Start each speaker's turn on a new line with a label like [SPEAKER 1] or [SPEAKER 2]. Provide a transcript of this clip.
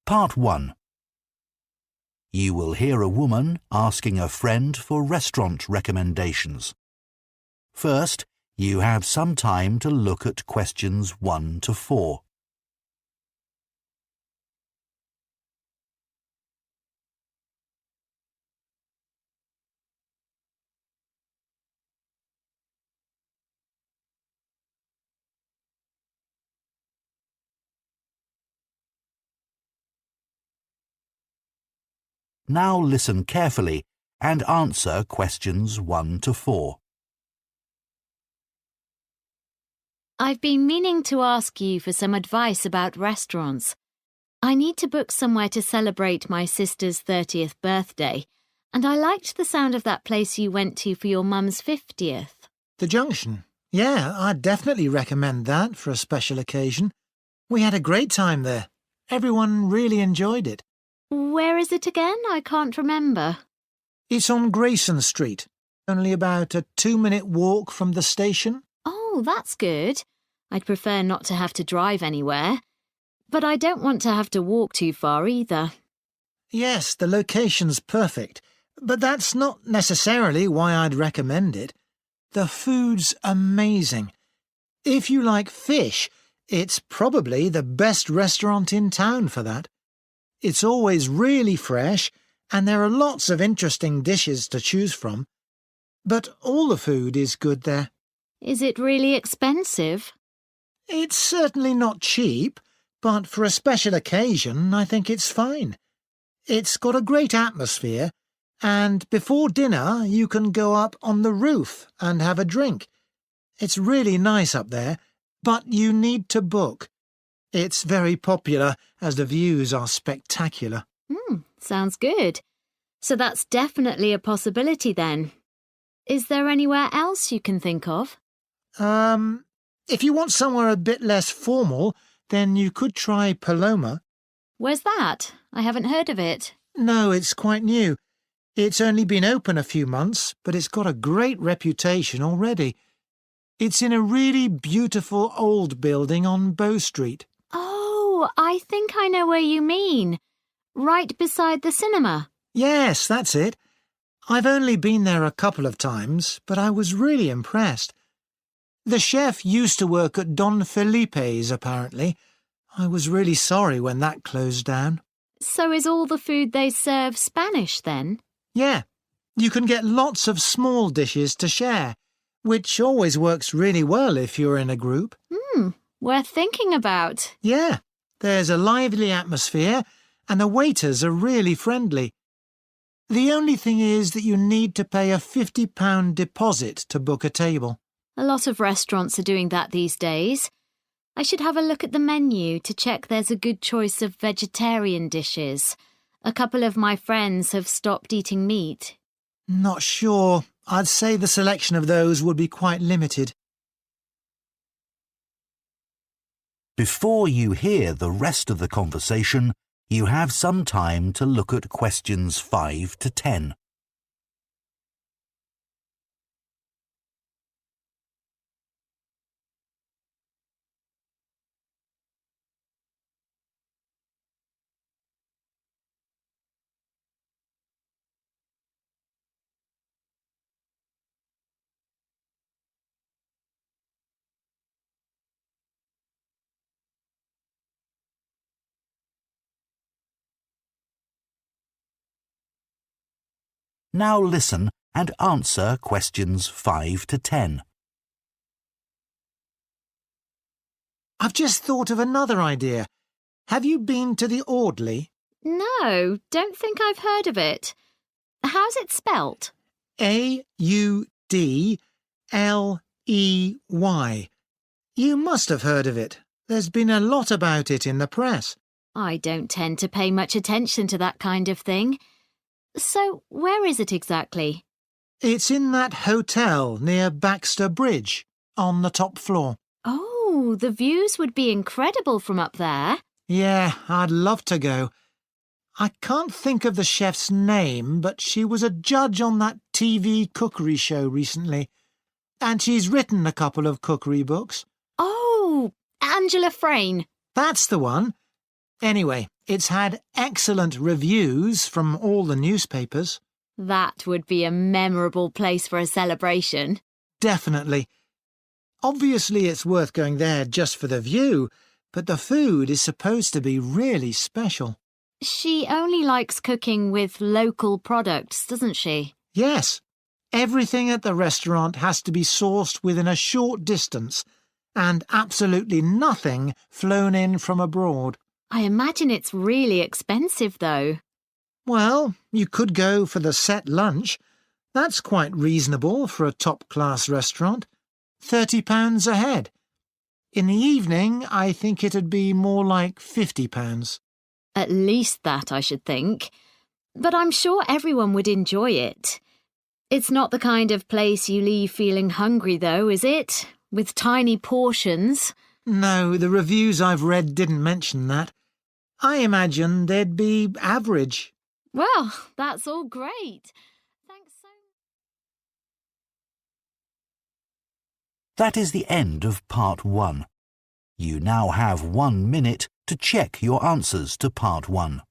[SPEAKER 1] Part 1. You will hear a woman asking a friend for restaurant recommendations. First, you have some time to look at questions 1 to 4. Now listen carefully and answer questions 1 to 4.
[SPEAKER 2] I've been meaning to ask you for some advice about restaurants. I need to book somewhere to celebrate my sister's 30th birthday, and I liked the sound of that place you went to for your mum's 50th.
[SPEAKER 3] The Junction. Yeah, I'd definitely recommend that for a special occasion. We had a great time there. Everyone really enjoyed it.
[SPEAKER 2] Where is it again? I can't remember.
[SPEAKER 3] It's on Grayson Street, only about a 2-minute walk from the station.
[SPEAKER 2] Oh, that's good. I'd prefer not to have to drive anywhere. But I don't want to have to walk too far either.
[SPEAKER 3] Yes, the location's perfect, but that's not necessarily why I'd recommend it. The food's amazing. If you like fish, it's probably the best restaurant in town for that. It's always really fresh, and there are lots of interesting dishes to choose from. But all the food is good there.
[SPEAKER 2] Is it really expensive?
[SPEAKER 3] It's certainly not cheap, but for a special occasion, I think it's fine. It's got a great atmosphere, and before dinner you can go up on the roof and have a drink. It's really nice up there, but you need to book. It's very popular as the views are spectacular.
[SPEAKER 2] Sounds good. So that's definitely a possibility then. Is there anywhere else you can think of?
[SPEAKER 3] If you want somewhere a bit less formal, then you could try Paloma.
[SPEAKER 2] Where's that? I haven't heard of it.
[SPEAKER 3] No, it's quite new. It's only been open a few months, but it's got a great reputation already. It's in a really beautiful old building on Bow Street.
[SPEAKER 2] Oh, I think I know where you mean. Right beside the cinema.
[SPEAKER 3] Yes, that's it. I've only been there a couple of times, but I was really impressed. The chef used to work at Don Felipe's, apparently. I was really sorry when that closed down.
[SPEAKER 2] So is all the food they serve Spanish then?
[SPEAKER 3] Yeah, you can get lots of small dishes to share, which always works really well if you're in a group.
[SPEAKER 2] Worth thinking about.
[SPEAKER 3] Yeah, there's a lively atmosphere and the waiters are really friendly. The only thing is that you need to pay a £50 deposit to book a table.
[SPEAKER 2] A lot of restaurants are doing that these days. I should have a look at the menu to check there's a good choice of vegetarian dishes. A couple of my friends have stopped eating meat.
[SPEAKER 3] Not sure. I'd say the selection of those would be quite limited.
[SPEAKER 1] Before you hear the rest of the conversation, you have some time to look at questions 5 to 10. Now listen and answer questions 5 to 10.
[SPEAKER 3] I've just thought of another idea. Have you been to the Audley?
[SPEAKER 2] No, don't think I've heard of it. How's it spelt?
[SPEAKER 3] Audley. You must have heard of it. There's been a lot about it in the press.
[SPEAKER 2] I don't tend to pay much attention to that kind of thing. So, where is it exactly?
[SPEAKER 3] It's in that hotel near Baxter Bridge, on the top floor.
[SPEAKER 2] Oh, the views would be incredible from up there.
[SPEAKER 3] Yeah, I'd love to go. I can't think of the chef's name, but she was a judge on that TV cookery show recently. And she's written a couple of cookery books.
[SPEAKER 2] Oh, Angela Frayne.
[SPEAKER 3] That's the one. Anyway, It's had excellent reviews from all the newspapers.
[SPEAKER 2] That would be a memorable place for a celebration.
[SPEAKER 3] Definitely. Obviously, it's worth going there just for the view, but the food is supposed to be really special.
[SPEAKER 2] She only likes cooking with local products, doesn't she?
[SPEAKER 3] Yes. Everything at the restaurant has to be sourced within a short distance, and absolutely nothing flown in from abroad.
[SPEAKER 2] I imagine it's really expensive, though.
[SPEAKER 3] Well, you could go for the set lunch. That's quite reasonable for a top-class restaurant. £30 a head. In the evening, I think it'd be more like £50.
[SPEAKER 2] At least that, I should think. But I'm sure everyone would enjoy it. It's not the kind of place you leave feeling hungry, though, is it? With tiny portions.
[SPEAKER 3] No, the reviews I've read didn't mention that. I imagine they'd be average.
[SPEAKER 2] Well, that's all great. Thanks so much.
[SPEAKER 1] That is the end of Part 1. You now have 1 minute to check your answers to Part 1.